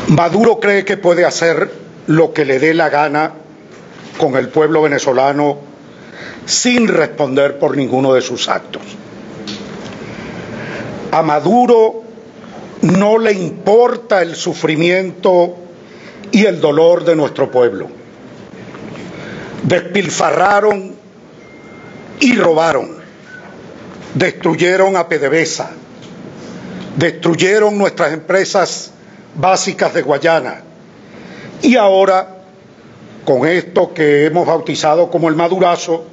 Maduro cree que puede hacer lo que le dé la gana con el pueblo venezolano sin responder por ninguno de sus actos. A Maduro no le importa el sufrimiento y el dolor de nuestro pueblo. Despilfarraron y robaron, destruyeron a PDVSA, destruyeron nuestras empresas básicas de Guayana y ahora, con esto que hemos bautizado como el Madurazo,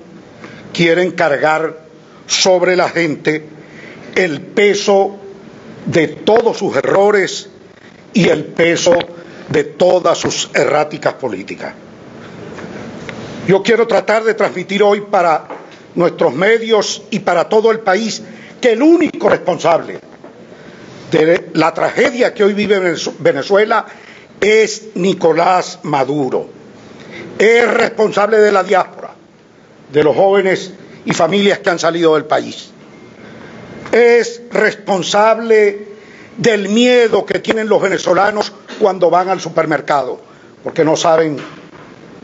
quieren cargar sobre la gente el peso de todos sus errores y el peso de todas sus erráticas políticas. Yo quiero tratar de transmitir hoy para nuestros medios y para todo el país que el único responsable de la tragedia que hoy vive Venezuela es Nicolás Maduro. Es responsable de la diáspora, de los jóvenes y familias que han salido del país. Es responsable del miedo que tienen los venezolanos cuando van al supermercado, porque no saben,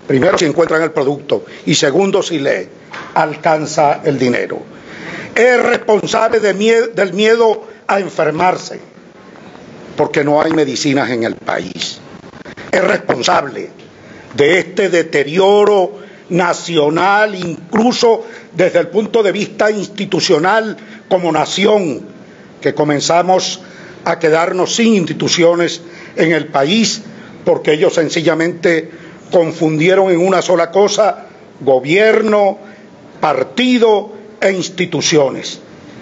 primero, si encuentran el producto y segundo, si le alcanza el dinero. Es responsable del miedo a enfermarse, porque no hay medicinas en el país. Es responsable de este deterioro nacional, incluso desde el punto de vista institucional como nación, que comenzamos a quedarnos sin instituciones en el país, porque ellos sencillamente confundieron en una sola cosa gobierno, partido e instituciones,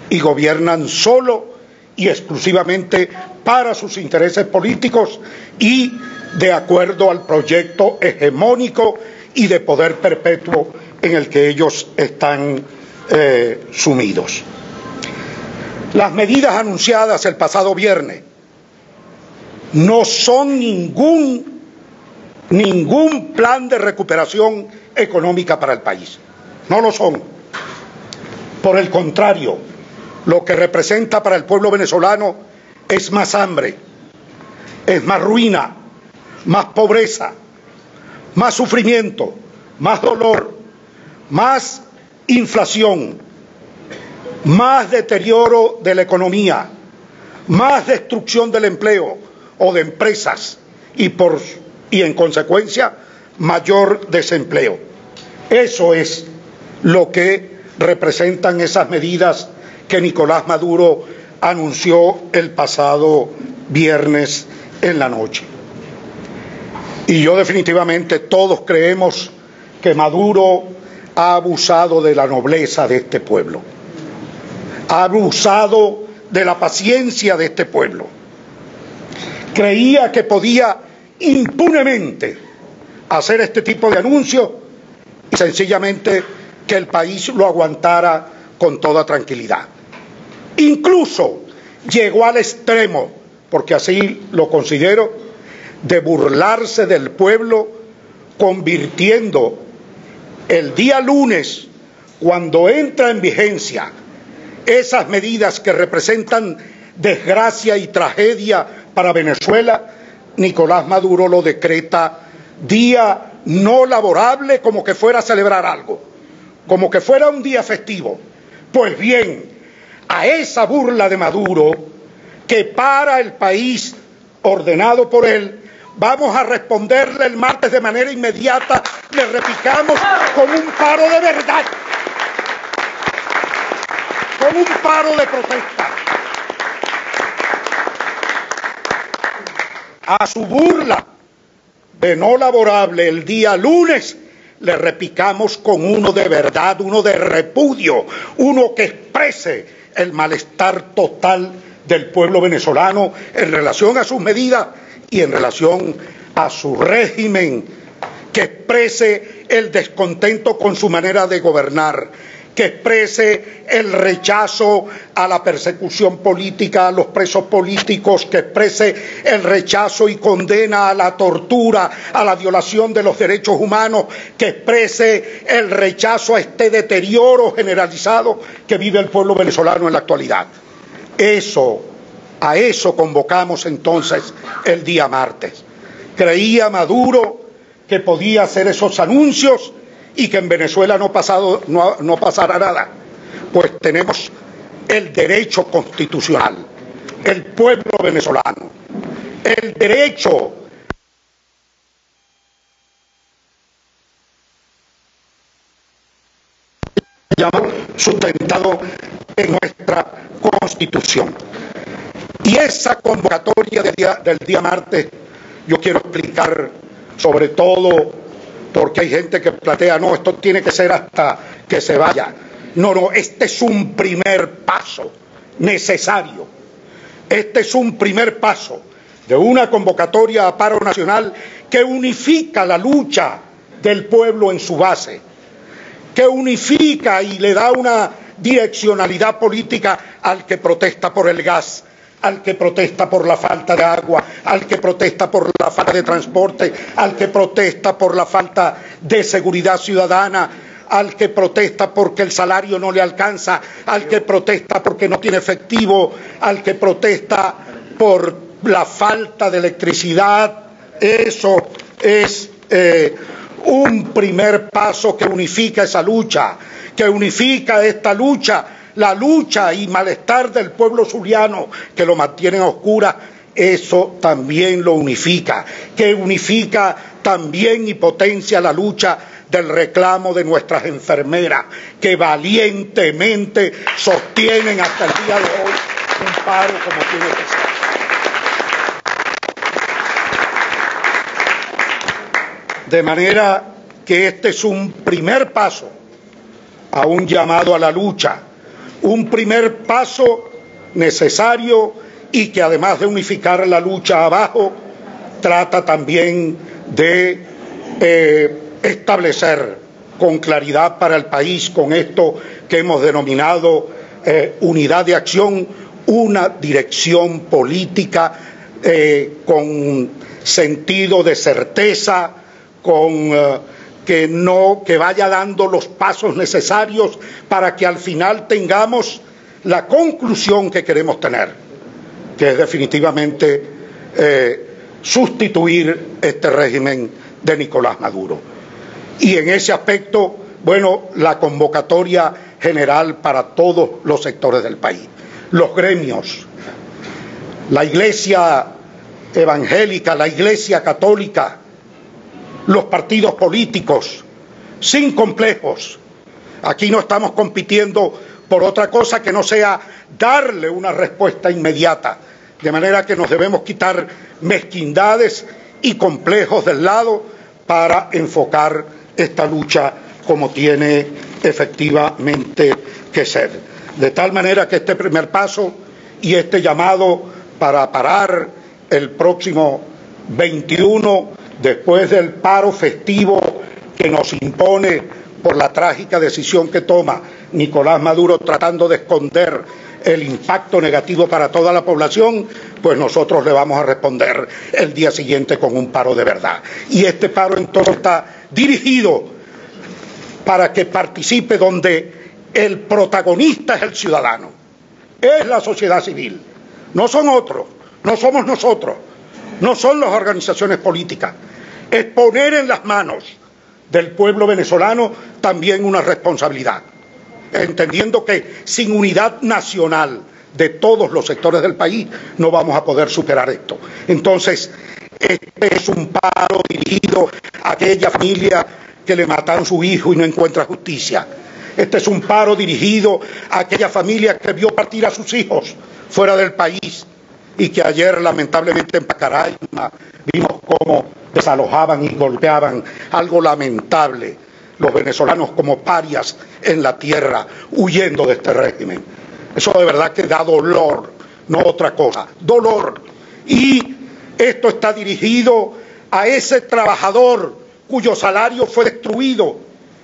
y gobiernan solo y exclusivamente para sus intereses políticos y de acuerdo al proyecto hegemónico y de poder perpetuo en el que ellos están sumidos. Las medidas anunciadas el pasado viernes no son ningún plan de recuperación económica para el país. No lo son. Por el contrario, lo que representa para el pueblo venezolano es más hambre, es más ruina, más pobreza, más sufrimiento, más dolor, más inflación, más deterioro de la economía, más destrucción del empleo o de empresas y en consecuencia mayor desempleo. Eso es lo que representan esas medidas que Nicolás Maduro anunció el pasado viernes en la noche. Y yo definitivamente todos creemos que Maduro ha abusado de la nobleza de este pueblo, ha abusado de la paciencia de este pueblo. Creía que podía impunemente hacer este tipo de anuncios y sencillamente que el país lo aguantara con toda tranquilidad. Incluso llegó al extremo, porque así lo considero, de burlarse del pueblo, convirtiendo el día lunes, cuando entra en vigencia esas medidas que representan desgracia y tragedia para Venezuela, Nicolás Maduro lo decreta día no laborable, como que fuera a celebrar algo, como que fuera un día festivo. Pues bien, a esa burla de Maduro, que para el país ordenado por él, vamos a responderle el martes de manera inmediata, le replicamos con un paro de verdad, con un paro de protesta. A su burla de no laborable el día lunes, le replicamos con uno de verdad, uno de repudio, uno que exprese el malestar total del pueblo venezolano en relación a sus medidas y en relación a su régimen, que exprese el descontento con su manera de gobernar, que exprese el rechazo a la persecución política, a los presos políticos, que exprese el rechazo y condena a la tortura, a la violación de los derechos humanos, que exprese el rechazo a este deterioro generalizado que vive el pueblo venezolano en la actualidad. Eso A eso convocamos entonces el día martes. Creía Maduro que podía hacer esos anuncios y que en Venezuela no pasará nada. Pues tenemos el derecho constitucional, el pueblo venezolano, el derecho sustentado en nuestra Constitución. Y esa convocatoria del día martes, yo quiero explicar sobre todo porque hay gente que plantea, no, esto tiene que ser hasta que se vaya. No, este es un primer paso necesario. Este es un primer paso de una convocatoria a paro nacional que unifica la lucha del pueblo en su base, que unifica y le da una direccionalidad política al que protesta por el gas, al que protesta por la falta de agua, al que protesta por la falta de transporte, al que protesta por la falta de seguridad ciudadana, al que protesta porque el salario no le alcanza, al que protesta porque no tiene efectivo, al que protesta por la falta de electricidad. Eso es un primer paso que unifica esa lucha, que unifica esta lucha, la lucha y malestar del pueblo zuliano que lo mantiene a oscuras. Eso también lo unifica, que unifica también y potencia la lucha del reclamo de nuestras enfermeras, que valientemente sostienen hasta el día de hoy un paro como tiene que ser. De manera que este es un primer paso a un llamado a la lucha, un primer paso necesario y que además de unificar la lucha abajo, trata también de establecer con claridad para el país, con esto que hemos denominado unidad de acción, una dirección política con sentido de certeza, con que vaya dando los pasos necesarios para que al final tengamos la conclusión que queremos tener, que es definitivamente sustituir este régimen de Nicolás Maduro. Y en ese aspecto, bueno, la convocatoria general para todos los sectores del país, los gremios, la Iglesia evangélica, la Iglesia católica, los partidos políticos, sin complejos. Aquí no estamos compitiendo por otra cosa que no sea darle una respuesta inmediata, de manera que nos debemos quitar mezquindades y complejos del lado para enfocar esta lucha como tiene efectivamente que ser. De tal manera que este primer paso y este llamado para parar el próximo 21, después del paro festivo que nos impone por la trágica decisión que toma Nicolás Maduro tratando de esconder el impacto negativo para toda la población, pues nosotros le vamos a responder el día siguiente con un paro de verdad. Y este paro entonces está dirigido para que participe donde el protagonista es el ciudadano, es la sociedad civil, no son otros, no somos nosotros, no son las organizaciones políticas. Es poner en las manos del pueblo venezolano también una responsabilidad, entendiendo que sin unidad nacional de todos los sectores del país no vamos a poder superar esto. Entonces, este es un paro dirigido a aquella familia que le mataron a su hijo y no encuentra justicia. Este es un paro dirigido a aquella familia que vio partir a sus hijos fuera del país y que ayer lamentablemente en Pacaraima vimos cómo desalojaban y golpeaban, algo lamentable, los venezolanos como parias en la tierra, huyendo de este régimen. Eso de verdad que da dolor, no otra cosa, dolor. Y esto está dirigido a ese trabajador cuyo salario fue destruido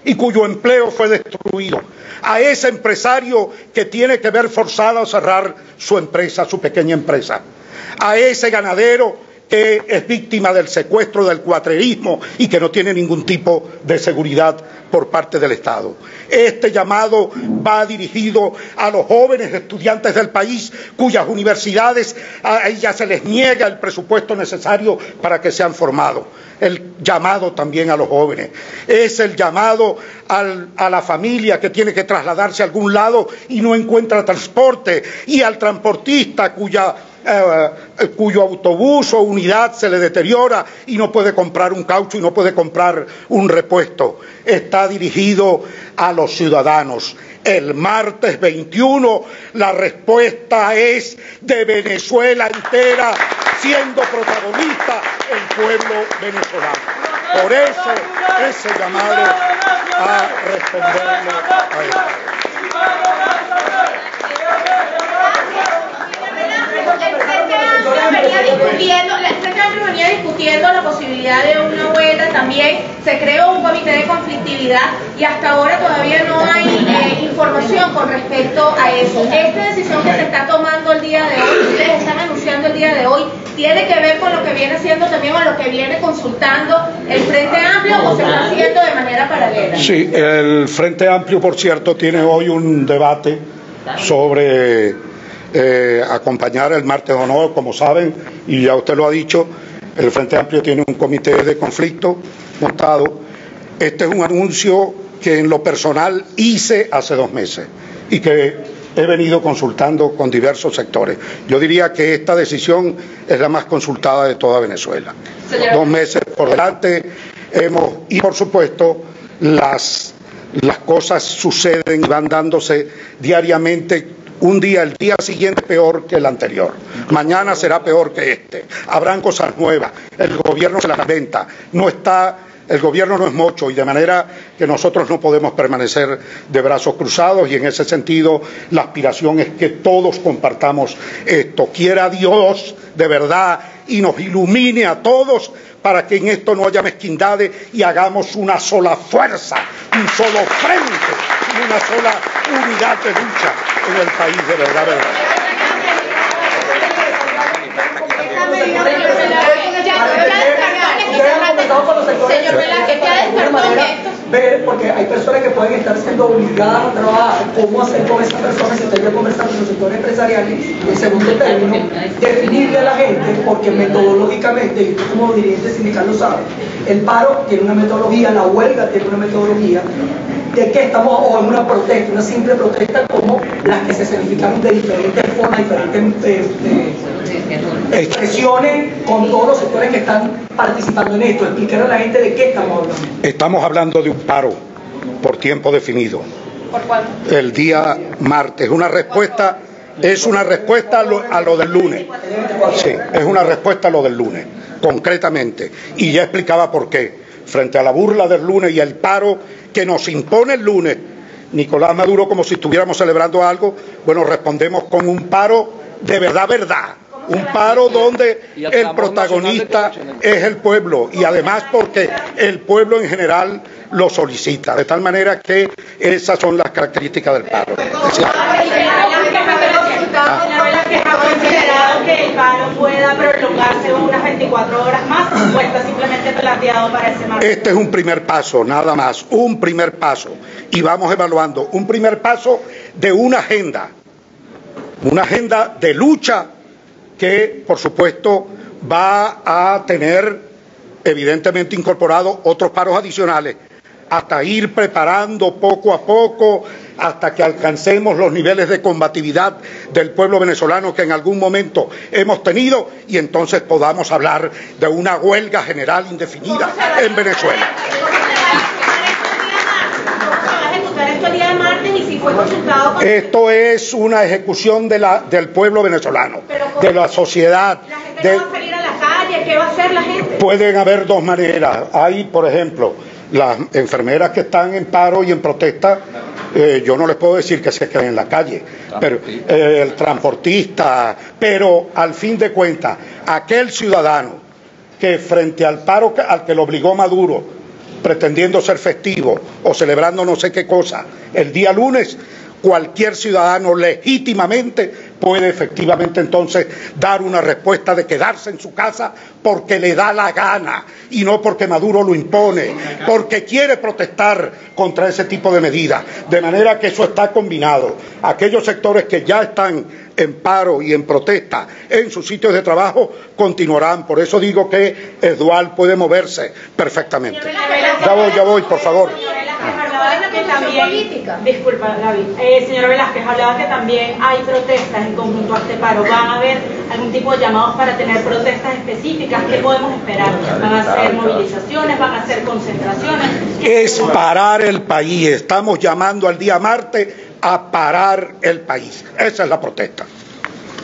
y cuyo empleo fue destruido, a ese empresario que tiene que ver forzado a cerrar su empresa, su pequeña empresa, a ese ganadero que es víctima del secuestro, del cuatrerismo y que no tiene ningún tipo de seguridad por parte del Estado. Este llamado va dirigido a los jóvenes estudiantes del país cuyas universidades a ellas se les niega el presupuesto necesario para que sean formados. El llamado también a los jóvenes. Es el llamado a la familia que tiene que trasladarse a algún lado y no encuentra transporte, y al transportista cuyo autobús o unidad se le deteriora y no puede comprar un caucho y no puede comprar un repuesto. Está dirigido a los ciudadanos. El martes 21 la respuesta es de Venezuela entera, siendo protagonista el pueblo venezolano. Por eso ese llamado a responderle a esto. Venía discutiendo la posibilidad de una huelga, también se creó un comité de conflictividad y hasta ahora todavía no hay información con respecto a eso. Esta decisión que se está tomando el día de hoy, ustedes están anunciando el día de hoy, ¿tiene que ver con lo que viene haciendo también o lo que viene consultando el Frente Amplio o se está haciendo de manera paralela? Sí, el Frente Amplio, por cierto, tiene hoy un debate sobre acompañar el martes o no, como saben, y ya usted lo ha dicho, el Frente Amplio tiene un comité de conflicto montado. Este es un anuncio que en lo personal hice hace 2 meses y que he venido consultando con diversos sectores. Yo diría que esta decisión es la más consultada de toda Venezuela. 2 meses por delante y por supuesto las cosas suceden y van dándose diariamente. Un día, el día siguiente peor que el anterior. Mañana será peor que este. Habrán cosas nuevas. El gobierno se las inventa. El gobierno no es mocho y de manera que nosotros no podemos permanecer de brazos cruzados y en ese sentido la aspiración es que todos compartamos esto. Quiera Dios de verdad y nos ilumine a todos para que en esto no haya mezquindades y hagamos una sola fuerza, un solo frente, una sola unidad de lucha en el país, de verdad, verdad. Señor Velázquez, ¿ya descartó esto? Ver, porque hay personas que pueden estar siendo obligadas a trabajar, cómo hacer con esas personas, se estaría conversando con los sectores empresariales. Y en segundo término, definirle a la gente, porque metodológicamente, y usted como dirigente sindical lo sabe, el paro tiene una metodología, la huelga tiene una metodología, de que estamos o en una protesta, una simple protesta como las que se significaron de diferentes formas, diferentes expresiones con todos los sectores que están participando en esto. Explicar a la gente de qué estamos hablando. Estamos hablando de un paro por tiempo definido. ¿Por cuándo? El día martes. Es una respuesta a lo del lunes. Sí, es una respuesta a lo del lunes, concretamente. Y ya explicaba por qué. Frente a la burla del lunes y el paro que nos impone el lunes, Nicolás Maduro, como si estuviéramos celebrando algo, bueno, respondemos con un paro de verdad, verdad. Un paro donde el protagonista es el pueblo y además porque el pueblo en general lo solicita. De tal manera que esas son las características del paro. ¿Que el paro pueda prolongarse unas 24 horas más o está simplemente planteado para ese martes? Este es un primer paso, nada más, un primer paso. Y vamos evaluando un primer paso de una agenda de lucha que, por supuesto, va a tener evidentemente incorporado otros paros adicionales hasta ir preparando poco a poco hasta que alcancemos los niveles de combatividad del pueblo venezolano que en algún momento hemos tenido y entonces podamos hablar de una huelga general indefinida en Venezuela. Esto es una ejecución del pueblo venezolano, de la sociedad. ¿La gente no va a salir a la calle? ¿Qué va a hacer la gente? Pueden haber 2 maneras. Hay, por ejemplo, las enfermeras que están en paro y en protesta, yo no les puedo decir que se queden en la calle, pero el transportista, pero al fin de cuentas, aquel ciudadano que frente al paro al que lo obligó Maduro, pretendiendo ser festivo o celebrando no sé qué cosa, el día lunes, cualquier ciudadano legítimamente puede efectivamente entonces dar una respuesta de quedarse en su casa porque le da la gana y no porque Maduro lo impone, porque quiere protestar contra ese tipo de medidas. De manera que eso está combinado. Aquellos sectores que ya están en paro y en protesta en sus sitios de trabajo continuarán. Por eso digo que el dual puede moverse perfectamente. Ya voy, por favor. Disculpa, Gaby. Señor Velázquez, hablaba que también hay protestas en conjunto a este paro. ¿Van a haber algún tipo de llamados para tener protestas específicas? ¿Qué podemos esperar? ¿Van a ser movilizaciones? ¿Van a ser concentraciones? Es parar el país. Estamos llamando al día martes a parar el país. Esa es la protesta.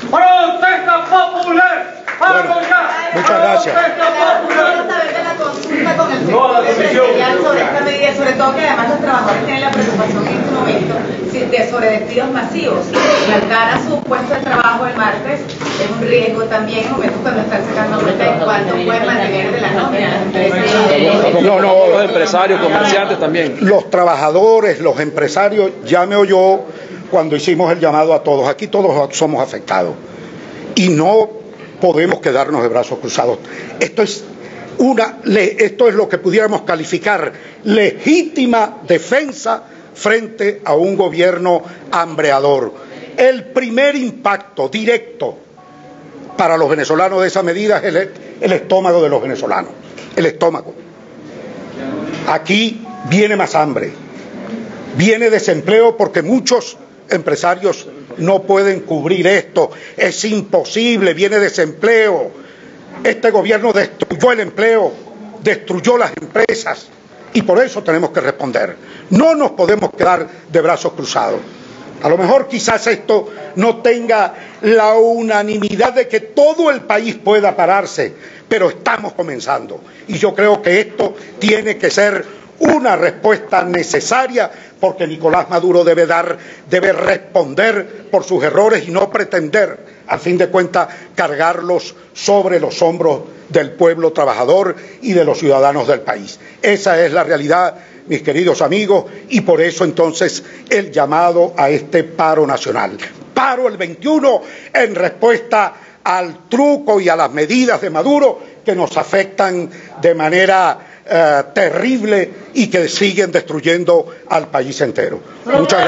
¡Protesta popular! Bueno, muchas gracias. Quiero saber de la consulta con el sector empresarial sobre esta medida, sobre todo que además los trabajadores tienen la preocupación en este momento sobre despidos masivos. Plantar a su puesto de trabajo el martes es un riesgo también en momentos cuando están sacando cuenta de cuánto pueden mantener de las nóminas las empresas. No, los empresarios, comerciantes también. Los trabajadores, los empresarios, ya me oyó cuando hicimos el llamado a todos. Aquí todos somos afectados y no podemos quedarnos de brazos cruzados. Esto es lo que pudiéramos calificar legítima defensa frente a un gobierno hambreador. El primer impacto directo para los venezolanos de esa medida es el estómago de los venezolanos. El estómago. Aquí viene más hambre, viene desempleo porque muchos empresarios no pueden cubrir esto, es imposible, viene desempleo. Este gobierno destruyó el empleo, destruyó las empresas y por eso tenemos que responder. No nos podemos quedar de brazos cruzados. A lo mejor quizás esto no tenga la unanimidad de que todo el país pueda pararse, pero estamos comenzando y yo creo que esto tiene que ser una respuesta necesaria porque Nicolás Maduro debe responder por sus errores y no pretender, al fin de cuentas, cargarlos sobre los hombros del pueblo trabajador y de los ciudadanos del país. Esa es la realidad, mis queridos amigos, y por eso entonces el llamado a este paro nacional. Paro el 21 en respuesta al truco y a las medidas de Maduro que nos afectan de manera terrible y que siguen destruyendo al país entero. Muchas gracias.